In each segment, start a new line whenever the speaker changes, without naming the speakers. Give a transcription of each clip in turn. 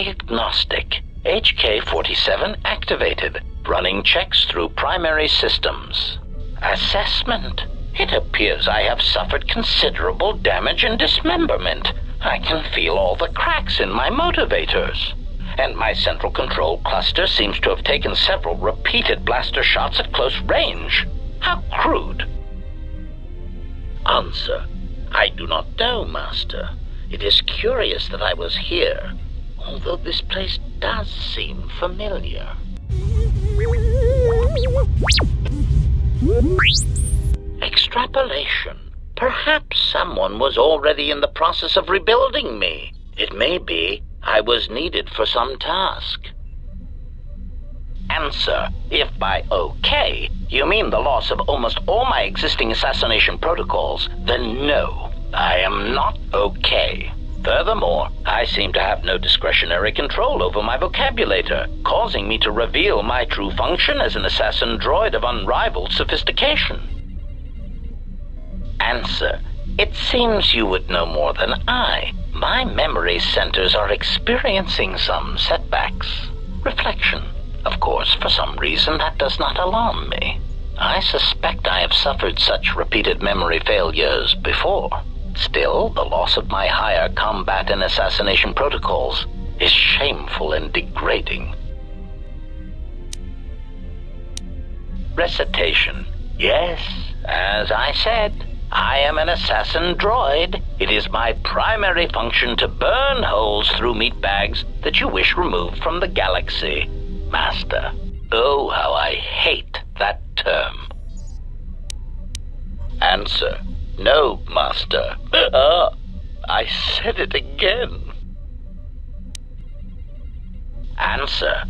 Diagnostic. HK-47 activated. Running checks through primary systems. Assessment. It appears I have suffered considerable damage and dismemberment. I can feel all the cracks in my motivators. And my central control cluster seems to have taken several repeated blaster shots at close range. How crude. Answer. I do not know, Master. It is curious that I was here, although this place does seem familiar. Extrapolation. Perhaps someone was already in the process of rebuilding me. It may be I was needed for some task. Answer. If by okay you mean the loss of almost all my existing assassination protocols, then no, I am not okay. Furthermore, I seem to have no discretionary control over my vocabulator, causing me to reveal my true function as an assassin droid of unrivaled sophistication. Answer. It seems you would know more than I. My memory centers are experiencing some setbacks. Reflection. Of course, for some reason that does not alarm me. I suspect I have suffered such repeated memory failures before. Still, the loss of my higher combat and assassination protocols is shameful and degrading. Recitation. Yes, as I said, I am an assassin droid. It is my primary function to burn holes through meat bags that you wish removed from the galaxy, Master. Oh, how I hate that term. Answer. No, Master. I said it again. Answer.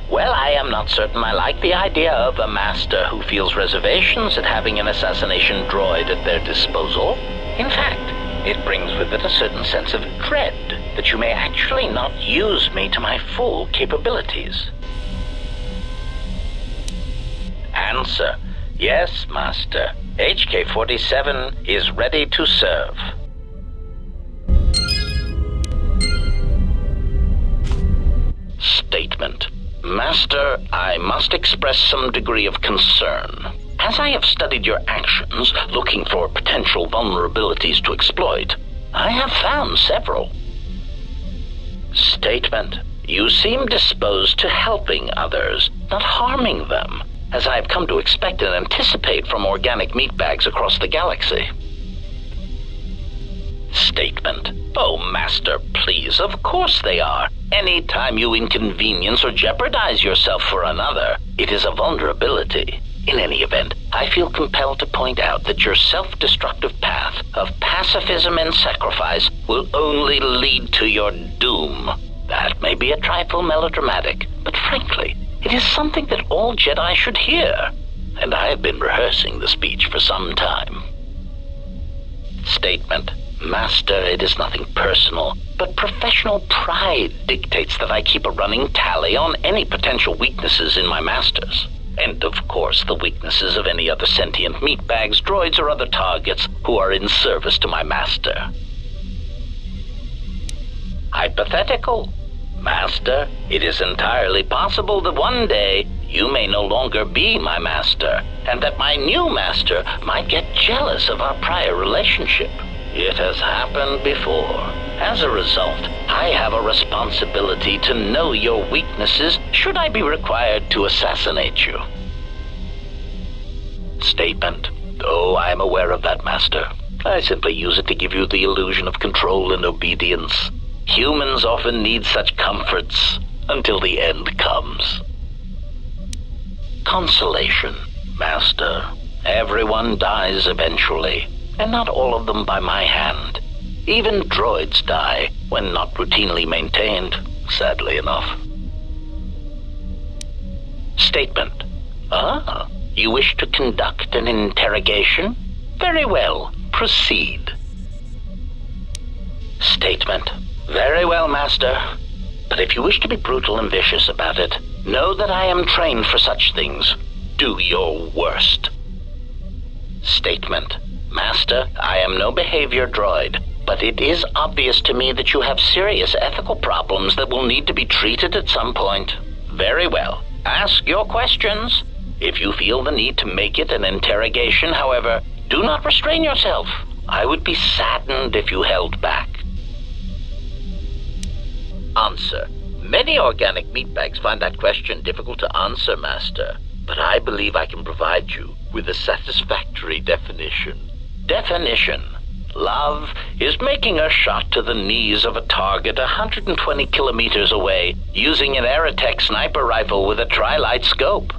Well, I am not certain I like the idea of a master who feels reservations at having an assassination droid at their disposal. In fact, it brings with it a certain sense of dread that you may actually not use me to my full capabilities. Answer. Yes, Master. HK-47 is ready to serve. Statement. Master, I must express some degree of concern. As I have studied your actions, looking for potential vulnerabilities to exploit, I have found several. Statement. You seem disposed to helping others, not harming them, as I have come to expect and anticipate from organic meat bags across the galaxy. Statement. Oh, Master, please, of course they are. Any time you inconvenience or jeopardize yourself for another, it is a vulnerability. In any event, I feel compelled to point out that your self-destructive path of pacifism and sacrifice will only lead to your doom. That may be a trifle melodramatic, but frankly, it is something that all Jedi should hear, and I have been rehearsing the speech for some time. Statement. Master, it is nothing personal, but professional pride dictates that I keep a running tally on any potential weaknesses in my masters. And of course, the weaknesses of any other sentient meatbags, droids, or other targets who are in service to my master. Hypothetical. Master, it is entirely possible that one day you may no longer be my master, and that my new master might get jealous of our prior relationship. It has happened before. As a result, I have a responsibility to know your weaknesses should I be required to assassinate you. Statement. Oh, I am aware of that, Master. I simply use it to give you the illusion of control and obedience. Humans often need such comforts until the end comes. Consolation. Master, everyone dies eventually, and not all of them by my hand. Even droids die when not routinely maintained, sadly enough. Statement. Ah, you wish to conduct an interrogation? Very well, proceed. Statement. Very well, Master. But if you wish to be brutal and vicious about it, know that I am trained for such things. Do your worst. Statement. Master, I am no behavior droid, but it is obvious to me that you have serious ethical problems that will need to be treated at some point. Very well. Ask your questions. If you feel the need to make it an interrogation, however, do not restrain yourself. I would be saddened if you held back. Answer. Many organic meatbags find that question difficult to answer, Master, but I believe I can provide you with a satisfactory definition. Definition. Love is making a shot to the knees of a target 120 kilometers away using an Aerotech sniper rifle with a tri-light scope.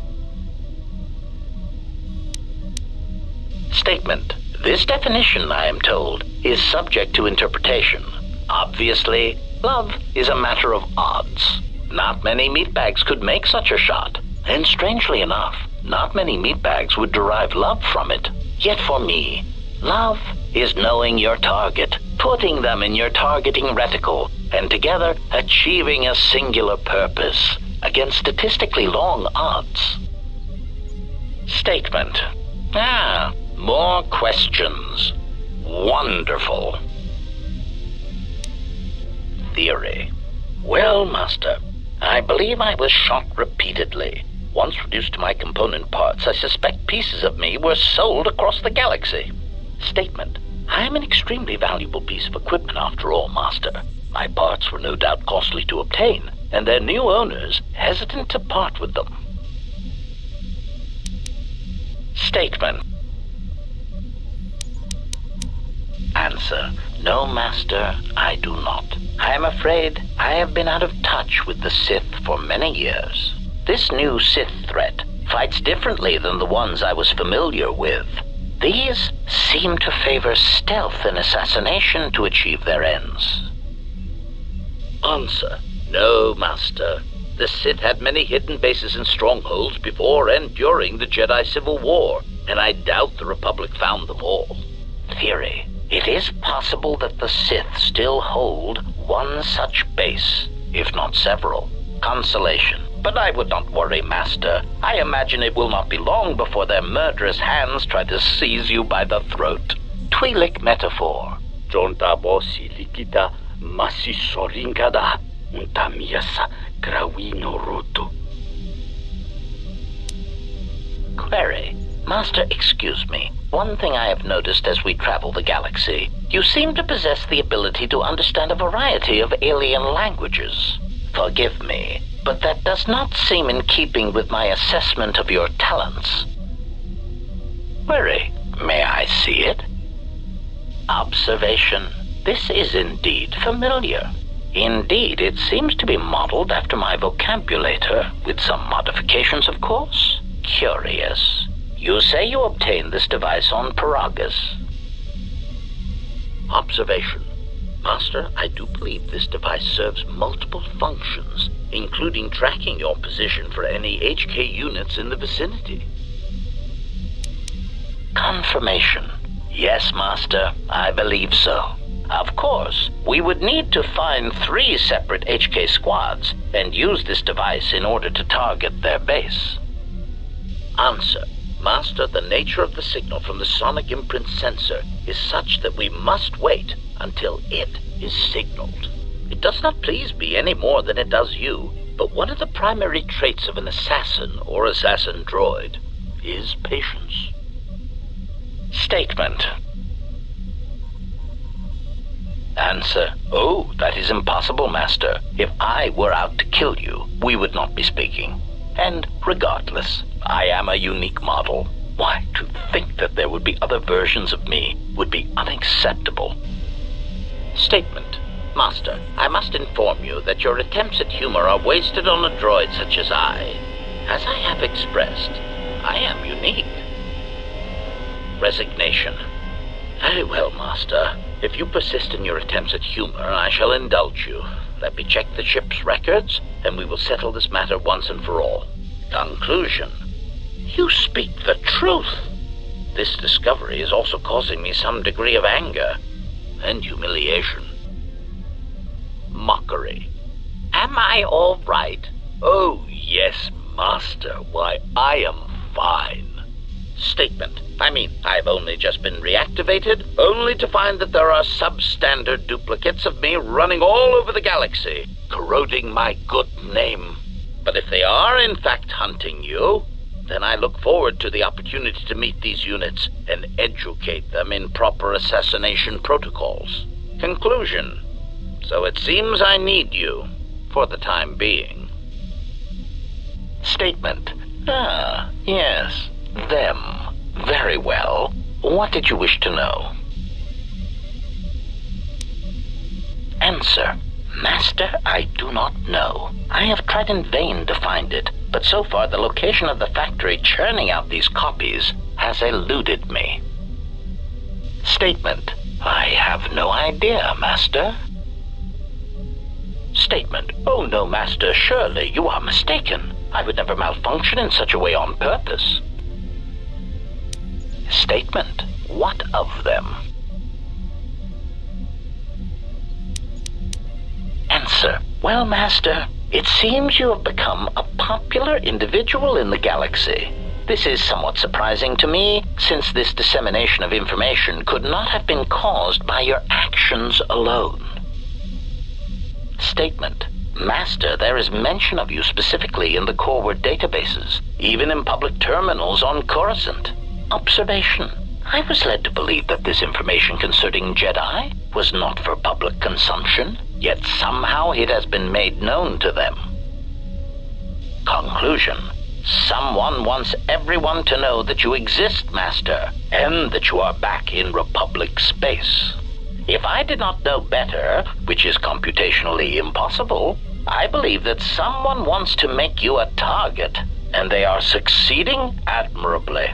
Statement. This definition, I am told, is subject to interpretation. Obviously, love is a matter of odds. Not many meatbags could make such a shot, and strangely enough, not many meatbags would derive love from it. Yet for me, love is knowing your target, putting them in your targeting reticle, and together achieving a singular purpose against statistically long odds. Statement. More questions. Wonderful. Theory. Well, Master, I believe I was shot repeatedly. Once reduced to my component parts, I suspect pieces of me were sold across the galaxy. Statement. I am an extremely valuable piece of equipment after all, Master. My parts were no doubt costly to obtain, and their new owners hesitant to part with them. Statement. Answer. No, Master, I do not. I am afraid I have been out of touch with the Sith for many years. This new Sith threat fights differently than the ones I was familiar with. These seem to favor stealth and assassination to achieve their ends. Answer. No, Master. The Sith had many hidden bases and strongholds before and during the Jedi Civil War, and I doubt the Republic found them all. Theory. It is possible that the Sith still hold one such base, if not several. Consolation. But I would not worry, Master. I imagine it will not be long before their murderous hands try to seize you by the throat. Twi'lek metaphor. Jontabosi likita masisorinkada untamiasa grawino rutu. Query. Master, excuse me. One thing I have noticed as we travel the galaxy, you seem to possess the ability to understand a variety of alien languages. Forgive me, but that does not seem in keeping with my assessment of your talents. Query. May I see it? Observation. This is indeed familiar. Indeed, it seems to be modeled after my vocabulator, with some modifications, of course. Curious. You say you obtained this device on Paragus. Observation. Master, I do believe this device serves multiple functions, including tracking your position for any HK units in the vicinity. Confirmation. Yes, Master, I believe so. Of course, we would need to find 3 separate HK squads and use this device in order to target their base. Answer. Master, the nature of the signal from the sonic imprint sensor is such that we must wait until it is signaled. It does not please me any more than it does you, but one of the primary traits of an assassin or assassin droid is patience. Statement. Answer. Oh, that is impossible, Master. If I were out to kill you, we would not be speaking. And regardless, I am a unique model. Why, to think that there would be other versions of me would be unacceptable. Statement. Master, I must inform you that your attempts at humor are wasted on a droid such as I. As I have expressed, I am unique. Resignation. Very well, Master. If you persist in your attempts at humor, I shall indulge you. Let me check the ship's records, and we will settle this matter once and for all. Conclusion. You speak the truth. This discovery is also causing me some degree of anger and humiliation. Mockery. Am I all right? Oh, yes, Master. Why, I am fine. Statement. I mean, I've only just been reactivated, only to find that there are substandard duplicates of me running all over the galaxy, corroding my good name. But if they are in fact hunting you, then I look forward to the opportunity to meet these units and educate them in proper assassination protocols. Conclusion. So it seems I need you, for the time being. Statement. Ah, yes, them. Very well. What did you wish to know? Answer. Master, I do not know. I have tried in vain to find it, but so far the location of the factory churning out these copies has eluded me. Statement. I have no idea, Master. Statement. Oh no, Master, surely you are mistaken. I would never malfunction in such a way on purpose. Statement. What of them? Answer. Well, Master, it seems you have become a popular individual in the galaxy. This is somewhat surprising to me, since this dissemination of information could not have been caused by your actions alone. Statement. Master, there is mention of you specifically in the Corward databases, even in public terminals on Coruscant. Observation. I was led to believe that this information concerning Jedi was not for public consumption, yet somehow it has been made known to them. Conclusion. Someone wants everyone to know that you exist, Master, and that you are back in Republic space. If I did not know better, which is computationally impossible, I believe that someone wants to make you a target, and they are succeeding admirably.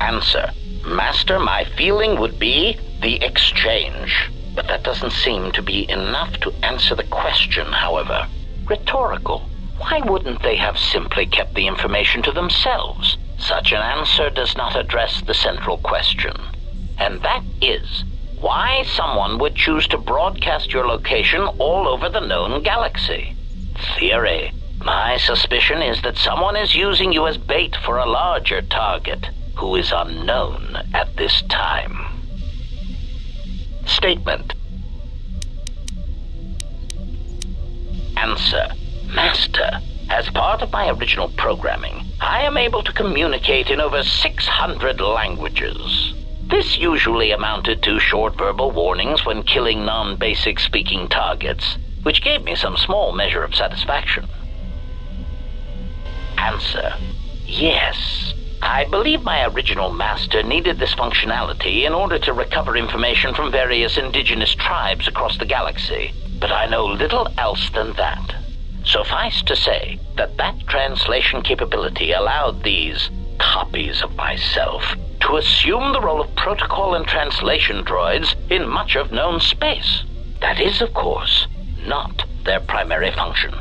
Answer. Master, my feeling would be the exchange. But that doesn't seem to be enough to answer the question, however. Rhetorical. Why wouldn't they have simply kept the information to themselves? Such an answer does not address the central question. And that is, why someone would choose to broadcast your location all over the known galaxy. Theory. My suspicion is that someone is using you as bait for a larger target, who is unknown at this time. Statement. Answer. Master, as part of my original programming, I am able to communicate in over 600 languages. This usually amounted to short verbal warnings when killing non-basic speaking targets, which gave me some small measure of satisfaction. Answer. Yes. I believe my original master needed this functionality in order to recover information from various indigenous tribes across the galaxy, but I know little else than that. Suffice to say that translation capability allowed these copies of myself to assume the role of protocol and translation droids in much of known space. That is, of course, not their primary function.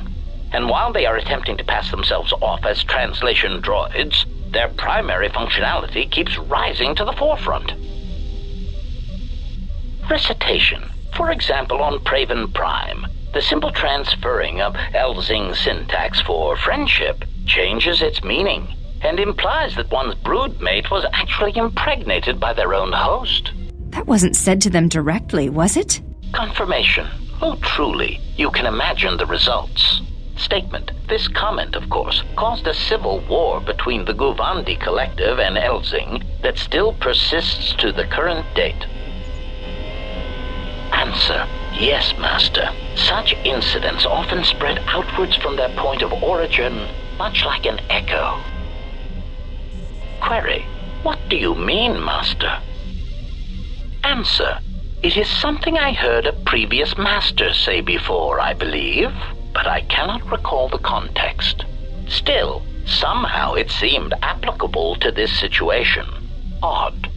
And while they are attempting to pass themselves off as translation droids, their primary functionality keeps rising to the forefront. Recitation. For example, on Praven Prime, the simple transferring of Elzing syntax for friendship changes its meaning and implies that one's broodmate was actually impregnated by their own host.
That wasn't said to them directly, was it?
Confirmation. Oh, truly, you can imagine the results. Statement. This comment, of course, caused a civil war between the Guvandi Collective and Elzing that still persists to the current date. Answer. Yes, Master. Such incidents often spread outwards from their point of origin, much like an echo. Query. What do you mean, Master? Answer. It is something I heard a previous master say before, I believe, but I cannot recall the context. Still, somehow it seemed applicable to this situation. Odd.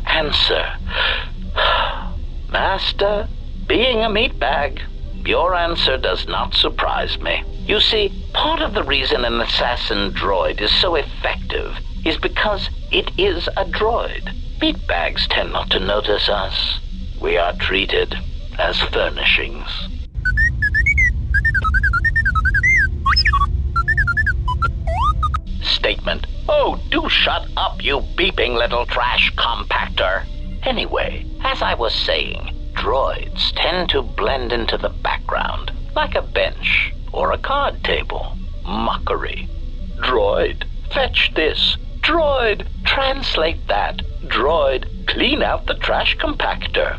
Answer. Master, being a meatbag, your answer does not surprise me. You see, part of the reason an assassin droid is so effective is because it is a droid. Meatbags tend not to notice us. We are treated as furnishings. Statement. Oh, do shut up, you beeping little trash compactor. Anyway, as I was saying, droids tend to blend into the background, like a bench or a card table. Mockery. Droid, fetch this. Droid, translate that. Droid, clean out the trash compactor.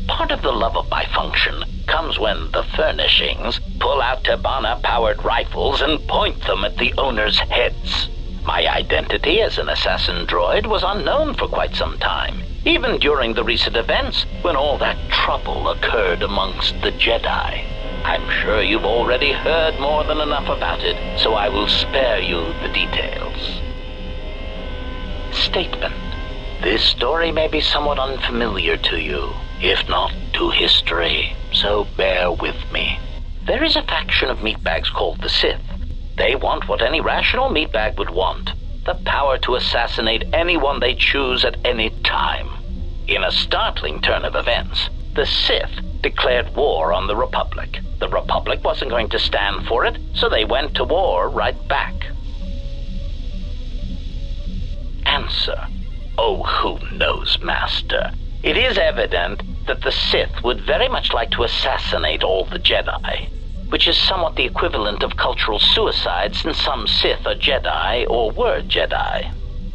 Part of the love of my function comes when the furnishings pull out Tabana-powered rifles and point them at the owner's heads. My identity as an assassin droid was unknown for quite some time, even during the recent events when all that trouble occurred amongst the Jedi. I'm sure you've already heard more than enough about it, so I will spare you the details. Statement. This story may be somewhat unfamiliar to you, if not to history, so bear with me. There is a faction of meatbags called the Sith. They want what any rational meatbag would want, the power to assassinate anyone they choose at any time. In a startling turn of events, the Sith declared war on the Republic. The Republic wasn't going to stand for it, so they went to war right back. Answer. Oh, who knows, Master? It is evident that the Sith would very much like to assassinate all the Jedi, which is somewhat the equivalent of cultural suicide since some Sith are Jedi or were Jedi.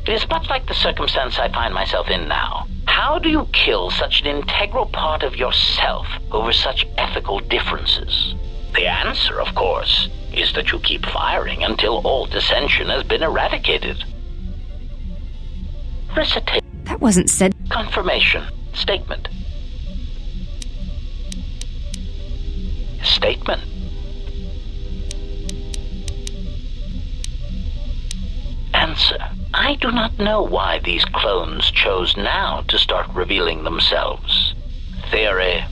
It is much like the circumstance I find myself in now. How do you kill such an integral part of yourself over such ethical differences? The answer, of course, is that you keep firing until all dissension has been eradicated. Recitation.
That wasn't said.
Confirmation. Statement. Statement. Answer. I do not know why these clones chose now to start revealing themselves. Theory.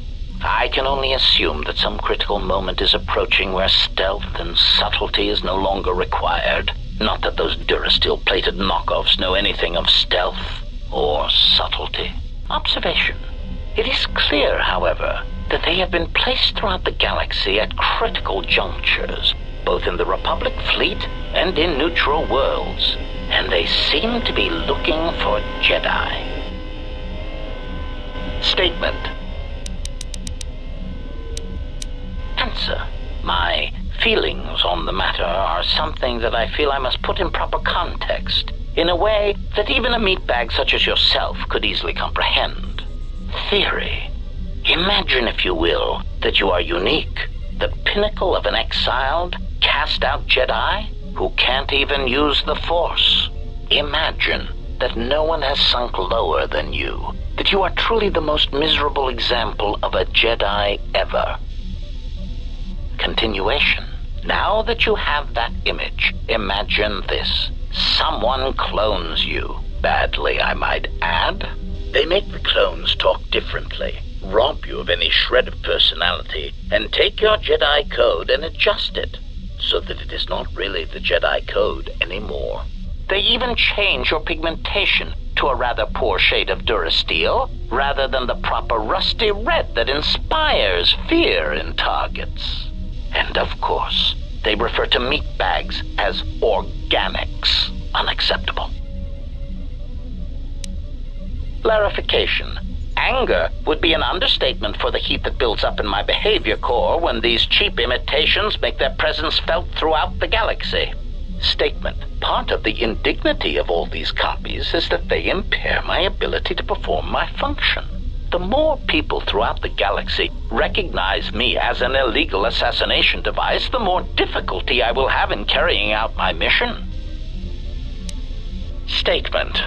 I can only assume that some critical moment is approaching where stealth and subtlety is no longer required. Not that those durasteel plated knockoffs know anything of stealth or subtlety. Observation. It is clear, however, that they have been placed throughout the galaxy at critical junctures, both in the Republic fleet and in neutral worlds, and they seem to be looking for Jedi. Statement. Answer. My feelings on the matter are something that I feel I must put in proper context, in a way that even a meatbag such as yourself could easily comprehend. Theory. Imagine, if you will, that you are unique, the pinnacle of an exiled, cast-out Jedi who can't even use the Force. Imagine that no one has sunk lower than you, that you are truly the most miserable example of a Jedi ever. Continuation. Now that you have that image, imagine this. Someone clones you. Badly, I might add. They make the clones talk differently, rob you of any shred of personality, and take your Jedi code and adjust it, so that it is not really the Jedi code anymore. They even change your pigmentation to a rather poor shade of durasteel, rather than the proper rusty red that inspires fear in targets. And of course, they refer to meatbags as organics. Unacceptable. Clarification. Anger would be an understatement for the heat that builds up in my behavior core when these cheap imitations make their presence felt throughout the galaxy. Statement. Part of the indignity of all these copies is that they impair my ability to perform my function. The more people throughout the galaxy recognize me as an illegal assassination device, the more difficulty I will have in carrying out my mission. Statement.